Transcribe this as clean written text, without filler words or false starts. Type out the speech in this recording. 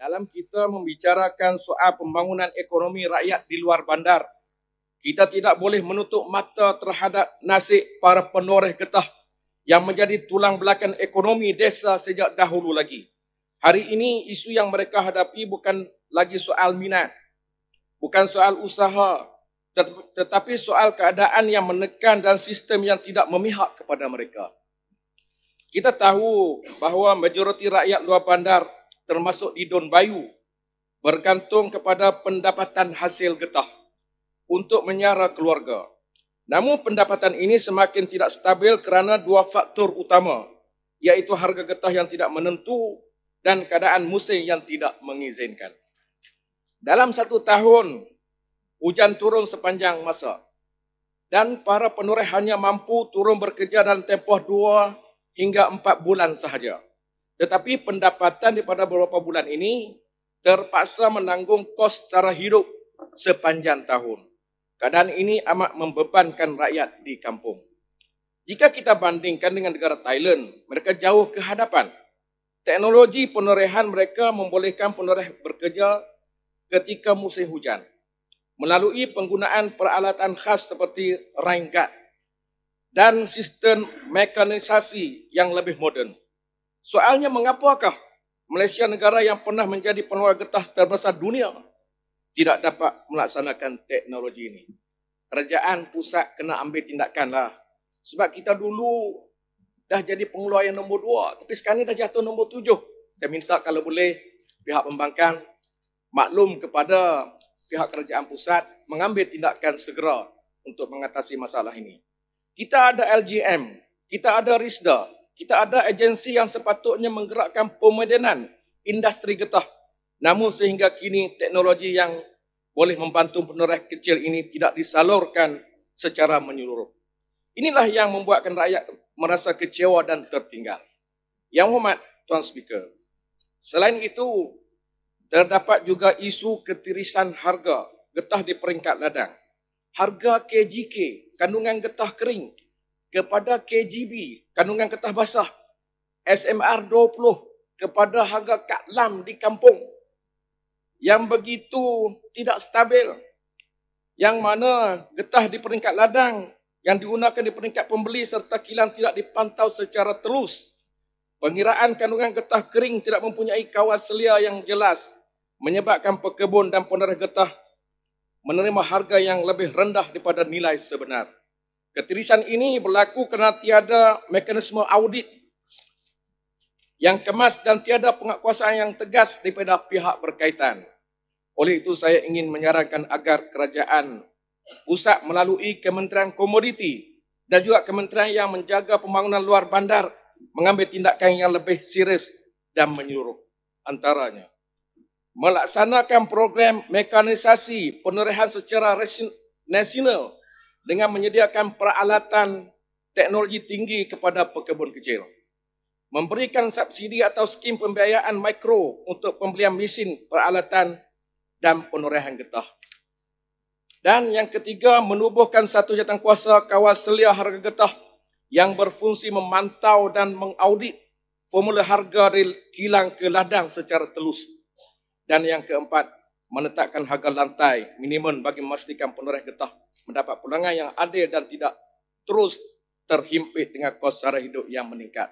dalam kita membicarakan soal pembangunan ekonomi rakyat di luar bandar, kita tidak boleh menutup mata terhadap nasib para penoreh getah yang menjadi tulang belakang ekonomi desa sejak dahulu lagi. Hari ini isu yang mereka hadapi bukan lagi soal minat, bukan soal usaha, tetapi soal keadaan yang menekan dan sistem yang tidak memihak kepada mereka. Kita tahu bahawa majoriti rakyat luar bandar termasuk di Don Bayu bergantung kepada pendapatan hasil getah untuk menyara keluarga. Namun pendapatan ini semakin tidak stabil kerana dua faktor utama, iaitu harga getah yang tidak menentu dan keadaan musim yang tidak mengizinkan. Dalam 1 tahun, hujan turun sepanjang masa dan para penoreh hanya mampu turun bekerja dalam tempoh 2 hingga 4 bulan sahaja. Tetapi pendapatan daripada beberapa bulan ini terpaksa menanggung kos cara hidup sepanjang tahun. Keadaan ini amat membebankan rakyat di kampung. Jika kita bandingkan dengan negara Thailand, mereka jauh ke hadapan. Teknologi penorehan mereka membolehkan penoreh bekerja ketika musim hujan melalui penggunaan peralatan khas seperti rain guard dan sistem mekanisasi yang lebih moden. Soalnya, mengapakah Malaysia, negara yang pernah menjadi penoreh getah terbesar dunia, tidak dapat melaksanakan teknologi ini? Kerajaan pusat kena ambil tindakan lah. Sebab kita dulu dah jadi pengeluar yang nombor 2, tapi sekarang ni dah jatuh nombor 7. Saya minta kalau boleh pihak pembangkang maklum kepada pihak kerajaan pusat mengambil tindakan segera untuk mengatasi masalah ini. Kita ada LGM, kita ada RISDA, kita ada agensi yang sepatutnya menggerakkan pemodenan industri getah. Namun sehingga kini teknologi yang boleh membantu penoreh kecil ini tidak disalurkan secara menyeluruh. Inilah yang membuatkan rakyat merasa kecewa dan tertinggal. Yang hormat Tuan Speaker, selain itu, terdapat juga isu ketirisan harga getah di peringkat ladang. Harga KGK, kandungan getah kering, kepada KGB, kandungan getah basah, SMR 20 kepada harga Kak Lam di kampung, yang begitu tidak stabil, yang mana getah di peringkat ladang yang digunakan di peringkat pembeli serta kilang tidak dipantau secara telus. Pengiraan kandungan getah kering tidak mempunyai kawas selia yang jelas, menyebabkan pekebun dan penoreh getah menerima harga yang lebih rendah daripada nilai sebenar. Ketirisan ini berlaku kerana tiada mekanisme audit yang kemas dan tiada penguatkuasaan yang tegas daripada pihak berkaitan. Oleh itu, saya ingin menyarankan agar kerajaan pusat melalui Kementerian Komoditi dan juga kementerian yang menjaga pembangunan luar bandar mengambil tindakan yang lebih serius dan menyeluruh. Antaranya, melaksanakan program mekanisasi penorehan secara nasional dengan menyediakan peralatan teknologi tinggi kepada pekebun kecil. Memberikan subsidi atau skim pembiayaan mikro untuk pembelian mesin, peralatan dan penorehan getah. Dan yang ketiga, menubuhkan satu jawatankuasa kawas selia harga getah yang berfungsi memantau dan mengaudit formula harga dari kilang ke ladang secara telus. Dan yang keempat, menetapkan harga lantai minimum bagi memastikan penoreh getah mendapat pulangan yang adil dan tidak terus terhimpit dengan kos sara hidup yang meningkat.